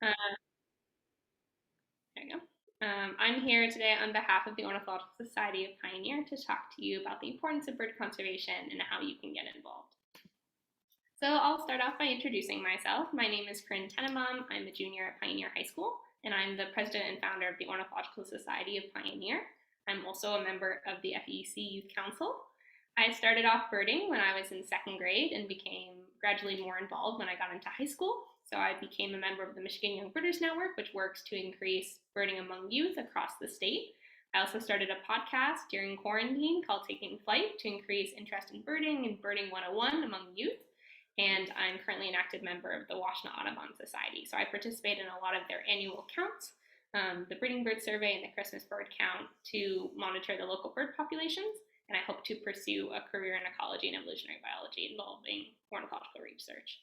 Uh, there you go. I'm here today on behalf of the Ornithological Society of Pioneer to talk to you about the importance of bird conservation and how you can get involved. So I'll start off by introducing myself. My name is Corinne Tenenbaum. I'm a junior at Pioneer High School, and I'm the president and founder of the Ornithological Society of Pioneer. I'm also a member of the FEC Youth Council. I started off birding when I was in second grade and became gradually more involved when I got into high school. So I became a member of the Michigan Young Birders Network, which works to increase birding among youth across the state. I also started a podcast during quarantine called Taking Flight to increase interest in birding and Birding 101 among youth. And I'm currently an active member of the Washtenaw Audubon Society. So I participate in a lot of their annual counts, the breeding bird survey and the Christmas bird count to monitor the local bird populations. And I hope to pursue a career in ecology and evolutionary biology involving ornithological research.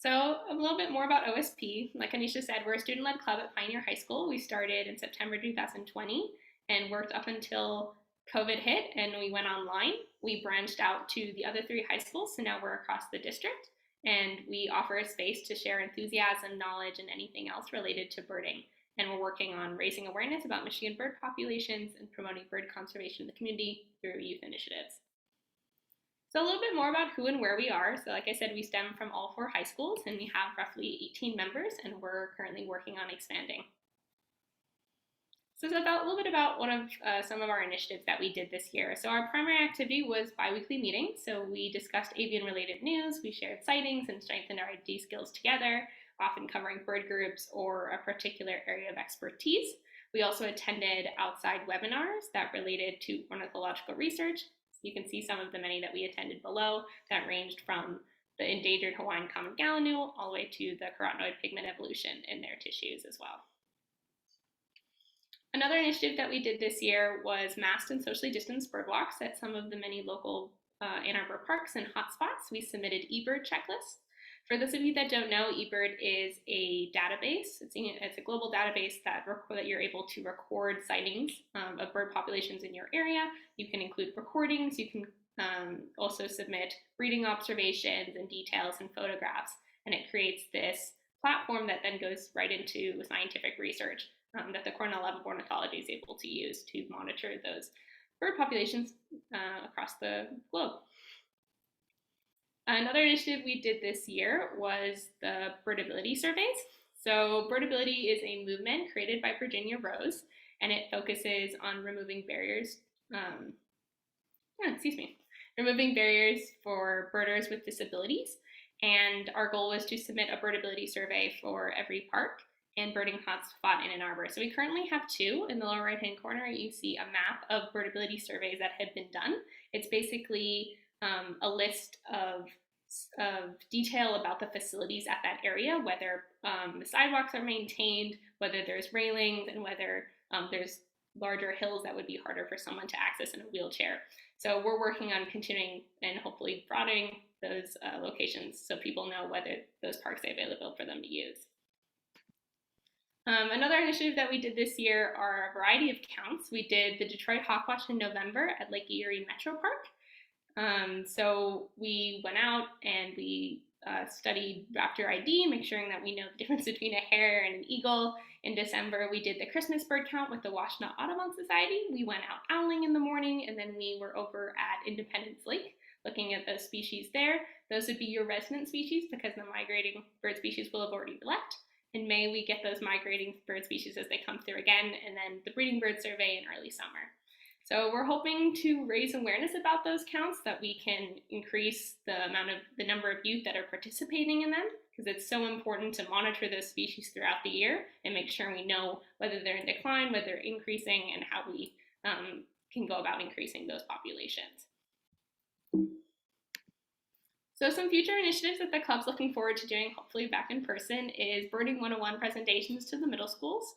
So a little bit more about OSP. Like Anisha said, we're a student-led club at Pioneer High School. We started in September 2020 and worked up until COVID hit and we went online. We branched out to the other 3 high schools, so now we're across the district, and we offer a space to share enthusiasm, knowledge, and anything else related to birding. And we're working on raising awareness about Michigan bird populations and promoting bird conservation in the community through youth initiatives. So a little bit more about who and where we are. So like I said, we stem from all 4 high schools, and we have roughly 18 members, and we're currently working on expanding. So it's a little bit about one of some of our initiatives that we did this year. So our primary activity was biweekly meetings. So we discussed avian-related news, we shared sightings, and strengthened our ID skills together, often covering bird groups or a particular area of expertise. We also attended outside webinars that related to ornithological research. So you can see some of the many that we attended below that ranged from the endangered Hawaiian common gallinule all the way to the carotenoid pigment evolution in their tissues as well. Another initiative that we did this year was masked and socially distanced bird walks at some of the many local Ann Arbor parks and hotspots. We submitted eBird checklists. For those of you that don't know, eBird is a database. It's a global database that you're able to record sightings of bird populations in your area. You can include recordings. You can also submit breeding observations and details and photographs. And it creates this platform that then goes right into scientific research that the Cornell Lab of Ornithology is able to use to monitor those bird populations across the globe. Another initiative we did this year was the birdability surveys. So birdability is a movement created by Virginia Rose, and it focuses on removing barriers, removing barriers for birders with disabilities. And our goal was to submit a birdability survey for every park and birding hotspot in Ann Arbor. So we currently have 2. In the lower right-hand corner, you see a map of birdability surveys that have been done. It's basically a list of detail about the facilities at that area, whether the sidewalks are maintained, whether there's railings, and whether there's larger hills that would be harder for someone to access in a wheelchair. So we're working on continuing and hopefully broadening those locations so people know whether those parks are available for them to use. Another initiative that we did this year are a variety of counts. We did the Detroit Hawkwatch in November at Lake Erie Metro Park. So we went out and we studied raptor ID, making sure that we know the difference between a hare and an eagle. In December, we did the Christmas bird count with the Washtenaw Audubon Society. We went out owling in the morning, and then we were over at Independence Lake looking at those species there. Those would be your resident species because the migrating bird species will have already left. In May, we get those migrating bird species as they come through again, and then the breeding bird survey in early summer. So we're hoping to raise awareness about those counts, that we can increase the number of youth that are participating in them, because it's so important to monitor those species throughout the year and make sure we know whether they're in decline, whether they're increasing, and how we can go about increasing those populations. So some future initiatives that the club's looking forward to doing, hopefully back in person, is Birding 101 presentations to the middle schools.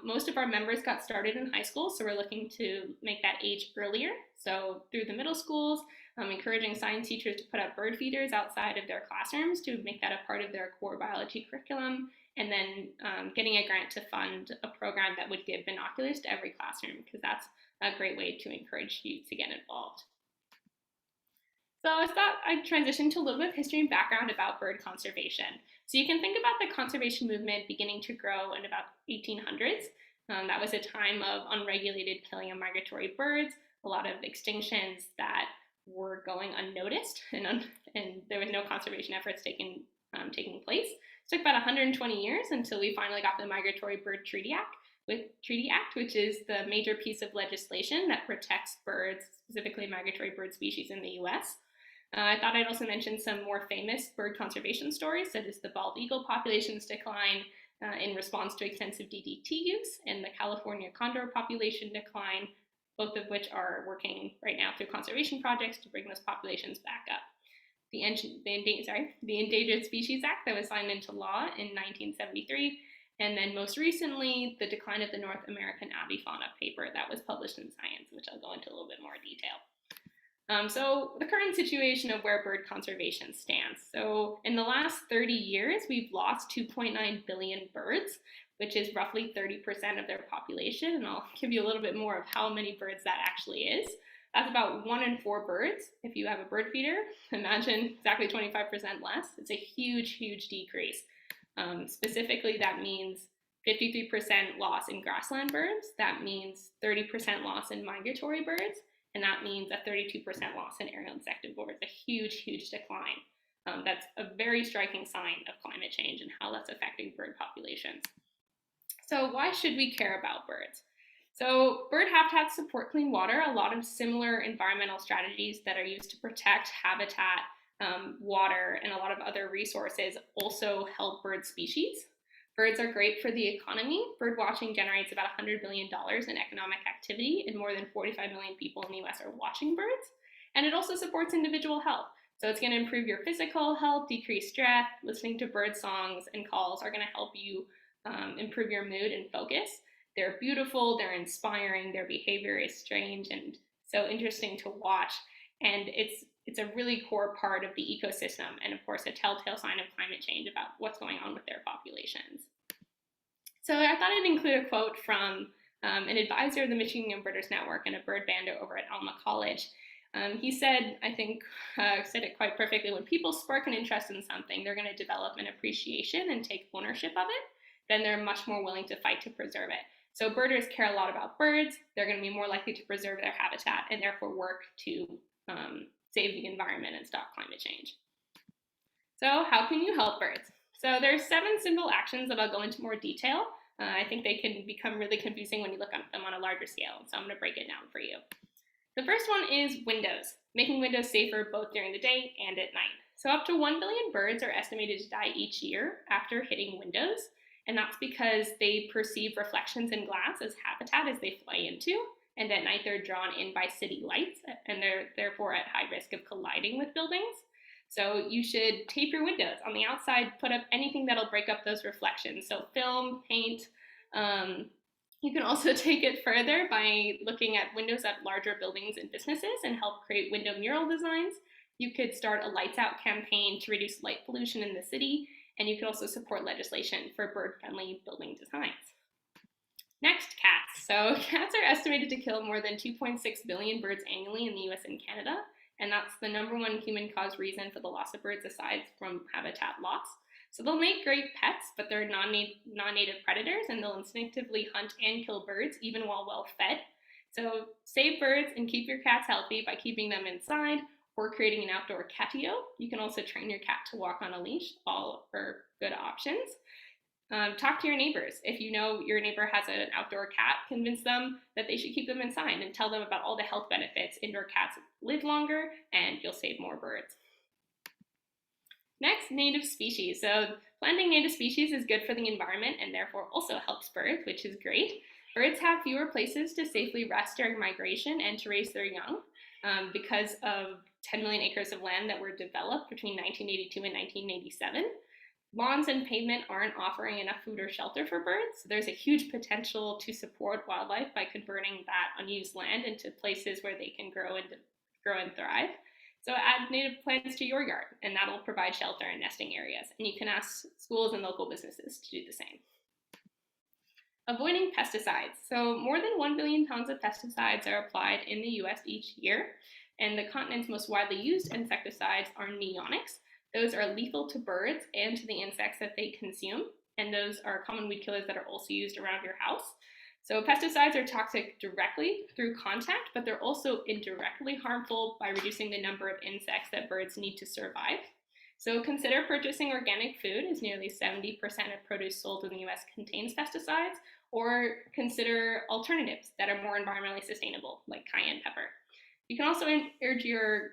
Most of our members got started in high school, so we're looking to make that age earlier. So through the middle schools, encouraging science teachers to put up bird feeders outside of their classrooms to make that a part of their core biology curriculum, and then getting a grant to fund a program that would give binoculars to every classroom, because that's a great way to encourage youth to get involved. So I thought I'd transition to a little bit of history and background about bird conservation. So you can think about the conservation movement beginning to grow in about 1800s. That was a time of unregulated killing of migratory birds, a lot of extinctions that were going unnoticed, and there was no conservation efforts taking place. It took about 120 years until we finally got the Migratory Bird Treaty Act, which is the major piece of legislation that protects birds, specifically migratory bird species in the US. I thought I'd also mention some more famous bird conservation stories, such as the bald eagle population's decline in response to extensive DDT use and the California condor population decline, both of which are working right now through conservation projects to bring those populations back up. The Endangered Species Act that was signed into law in 1973, and then most recently, the decline of the North American avifauna paper that was published in Science, which I'll go into a little bit more detail. So the current situation of where bird conservation stands. So in the last 30 years, we've lost 2.9 billion birds, which is roughly 30% of their population. And I'll give you a little bit more of how many birds that actually is. That's about 1 in 4 birds. If you have a bird feeder, imagine exactly 25% less. It's a huge, huge decrease. Specifically, that means 53% loss in grassland birds. That means 30% loss in migratory birds. And that means a 32% loss in aerial insectivores, a huge, huge decline. That's a very striking sign of climate change and how that's affecting bird populations. So why should we care about birds? So bird habitats support clean water. A lot of similar environmental strategies that are used to protect habitat, water, and a lot of other resources also help bird species. Birds are great for the economy. Bird watching generates about $100 billion in economic activity, and more than 45 million people in the US are watching birds. And it also supports individual health. So it's going to improve your physical health, decrease stress. Listening to bird songs and calls are going to help you improve your mood and focus. They're beautiful, they're inspiring, their behavior is strange and so interesting to watch. And it's a really core part of the ecosystem, and of course a telltale sign of climate change about what's going on with their populations. So I thought I'd include a quote from an advisor of the Michigan Young Birders Network and a bird bander over at Alma College. He said, I think, said it quite perfectly, when people spark an interest in something, they're going to develop an appreciation and take ownership of it, then they're much more willing to fight to preserve it. So birders care a lot about birds. They're going to be more likely to preserve their habitat and therefore work to save the environment and stop climate change. So how can you help birds? So there's 7 simple actions that I'll go into more detail. I think they can become really confusing when you look at them on a larger scale, so I'm going to break it down for you. The first one is windows, making windows safer both during the day and at night. So up to 1 billion birds are estimated to die each year after hitting windows, and that's because they perceive reflections in glass as habitat as they fly into, and at night they're drawn in by city lights, and they're therefore at high risk of colliding with buildings. So you should tape your windows. On the outside, put up anything that'll break up those reflections. So film, paint. You can also take it further by looking at windows at larger buildings and businesses and help create window mural designs. You could start a lights out campaign to reduce light pollution in the city, and you could also support legislation for bird-friendly building designs. Next, cats. So cats are estimated to kill more than 2.6 billion birds annually in the US and Canada, and that's the #1 human-caused reason for the loss of birds aside from habitat loss. So they'll make great pets, but they're non-native predators, and they'll instinctively hunt and kill birds even while well-fed. So save birds and keep your cats healthy by keeping them inside or creating an outdoor catio. You can also train your cat to walk on a leash. All are good options. Talk to your neighbors. If you know your neighbor has an outdoor cat, convince them that they should keep them inside and tell them about all the health benefits. Indoor cats live longer and you'll save more birds. Next, native species. So planting native species is good for the environment and therefore also helps birds, which is great. Birds have fewer places to safely rest during migration and to raise their young because of 10 million acres of land that were developed between 1982 and 1987. Lawns and pavement aren't offering enough food or shelter for birds. So there's a huge potential to support wildlife by converting that unused land into places where they can grow and thrive. So add native plants to your yard, and that'll provide shelter and nesting areas. And you can ask schools and local businesses to do the same. Avoiding pesticides. So more than 1 billion tons of pesticides are applied in the US each year, and the continent's most widely used insecticides are neonics. Those are lethal to birds and to the insects that they consume, and those are common weed killers that are also used around your house. So pesticides are toxic directly through contact, but they're also indirectly harmful by reducing the number of insects that birds need to survive. So consider purchasing organic food, as nearly 70% of produce sold in the US contains pesticides, or consider alternatives that are more environmentally sustainable, like cayenne pepper. You can also urge your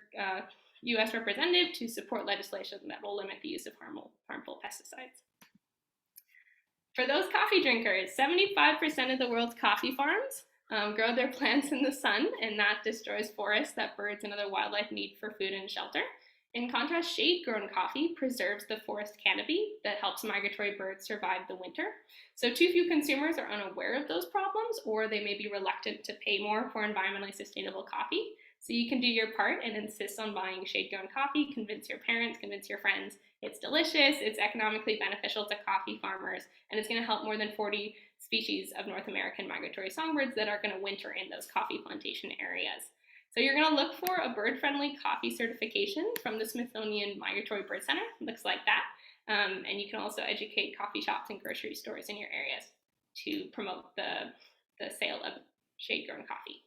US representative to support legislation that will limit the use of harmful pesticides. For those coffee drinkers, 75% of the world's coffee farms grow their plants in the sun, and that destroys forests that birds and other wildlife need for food and shelter. In contrast, shade-grown coffee preserves the forest canopy that helps migratory birds survive the winter. So too few consumers are unaware of those problems, or they may be reluctant to pay more for environmentally sustainable coffee. So you can do your part and insist on buying shade-grown coffee, convince your parents, convince your friends. It's delicious, it's economically beneficial to coffee farmers, and it's going to help more than 40 species of North American migratory songbirds that are going to winter in those coffee plantation areas. So you're going to look for a bird-friendly coffee certification from the Smithsonian Migratory Bird Center. It looks like that. And you can also educate coffee shops and grocery stores in your areas to promote the sale of shade-grown coffee.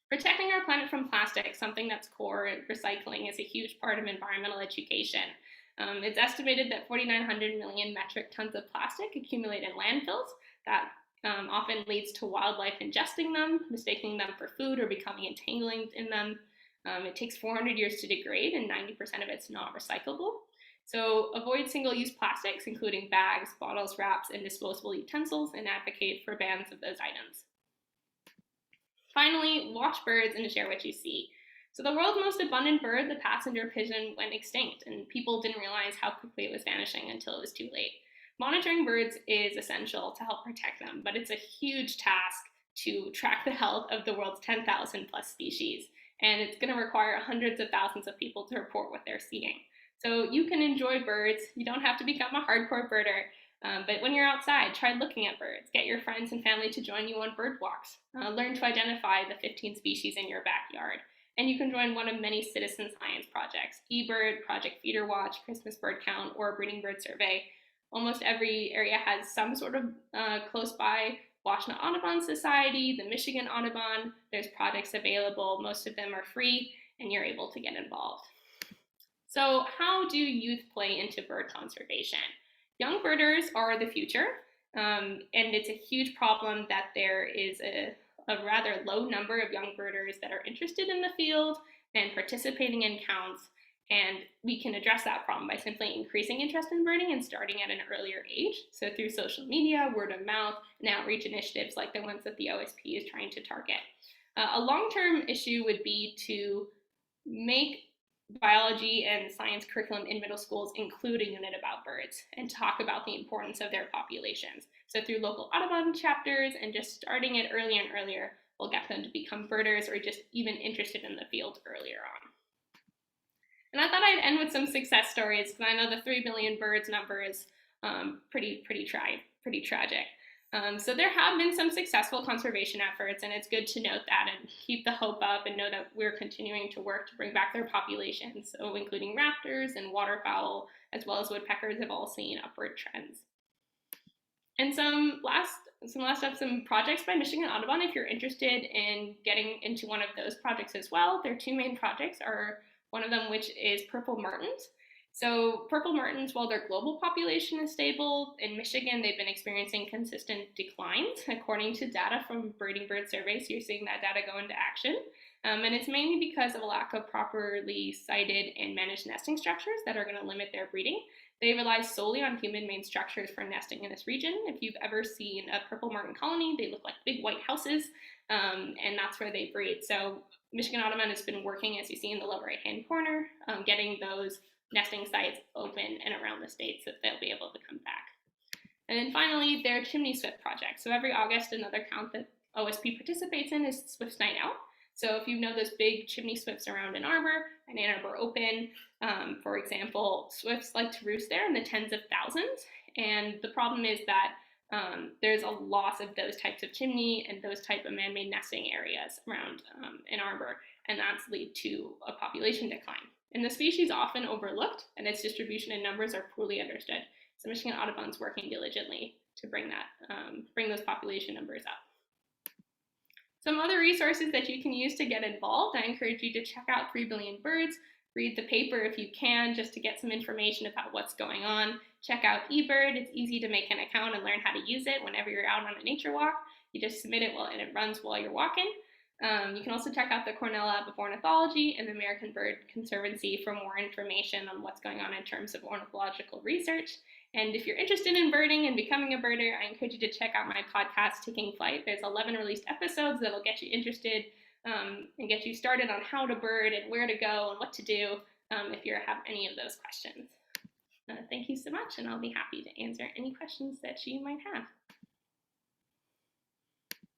Protecting our planet from plastic, something that's core, recycling is a huge part of environmental education. It's estimated that 4,900 million metric tons of plastic accumulate in landfills. That often leads to wildlife ingesting them, mistaking them for food, or becoming entangled in them. It takes 400 years to degrade, and 90% of it's not recyclable. So avoid single-use plastics, including bags, bottles, wraps, and disposable utensils, and advocate for bans of those items. Finally, watch birds and share what you see. So the world's most abundant bird, the passenger pigeon, went extinct, and people didn't realize how quickly it was vanishing until it was too late. Monitoring birds is essential to help protect them, but it's a huge task to track the health of the world's 10,000 plus species, and it's going to require hundreds of thousands of people to report what they're seeing. So you can enjoy birds. You don't have to become a hardcore birder. But when you're outside, try looking at birds. Get your friends and family to join you on bird walks. Learn to identify the 15 species in your backyard. And you can join one of many citizen science projects, eBird, Project Feeder Watch, Christmas Bird Count, or Breeding Bird Survey. Almost every area has some sort of close by Washtenaw Audubon Society, the Michigan Audubon. There's projects available. Most of them are free, and you're able to get involved. So how do youth play into bird conservation? Young birders are the future, and it's a huge problem that there is a rather low number of young birders that are interested in the field and participating in counts, and we can address that problem by simply increasing interest in birding and starting at an earlier age. So through social media, word of mouth, and outreach initiatives like the ones that the OSP is trying to target. A long-term issue would be to make biology and science curriculum in middle schools include a unit about birds and talk about the importance of their populations. So through local Audubon chapters and just starting it earlier and earlier, we'll get them to become birders or just even interested in the field earlier on. And I thought I'd end with some success stories, because I know the 3 billion birds number is pretty tragic. So there have been some successful conservation efforts, and it's good to note that and keep the hope up and know that we're continuing to work to bring back their populations. So including raptors and waterfowl, as well as woodpeckers, have all seen upward trends. And some projects by Michigan Audubon, if you're interested in getting into one of those projects as well. Their two main projects are one of them which is purple martins. So purple martins, while their global population is stable, in Michigan they've been experiencing consistent declines according to data from Breeding Bird Survey. So you're seeing that data go into action. And it's mainly because of a lack of properly sited and managed nesting structures that are going to limit their breeding. They rely solely on human-made structures for nesting in this region. If you've ever seen a purple martin colony, they look like big white houses, and that's where they breed. So Michigan Audubon has been working, as you see in the lower right-hand corner, getting those nesting sites open and around the state so that they'll be able to come back. And then finally, their chimney swift project. So every August, another count that OSP participates in is Swift's Night Out. So if you know those big chimney swifts around Ann Arbor and Ann Arbor Open, for example, swifts like to roost there in the tens of thousands. And the problem is that there's a loss of those types of chimney and those type of man-made nesting areas around Ann Arbor, and that's lead to a population decline. And the species often overlooked, and its distribution and numbers are poorly understood. So Michigan Audubon's working diligently to bring those population numbers up. Some other resources that you can use to get involved, I encourage you to check out 3 Billion Birds, read the paper if you can, just to get some information about what's going on. Check out eBird. It's easy to make an account and learn how to use it whenever you're out on a nature walk. You just submit it and it runs while you're walking. You can also check out the Cornell Lab of Ornithology and the American Bird Conservancy for more information on what's going on in terms of ornithological research. And if you're interested in birding and becoming a birder, I encourage you to check out my podcast, Taking Flight. There's 11 released episodes that'll get you interested and get you started on how to bird and where to go and what to do if you have any of those questions. Thank you so much, and I'll be happy to answer any questions that you might have.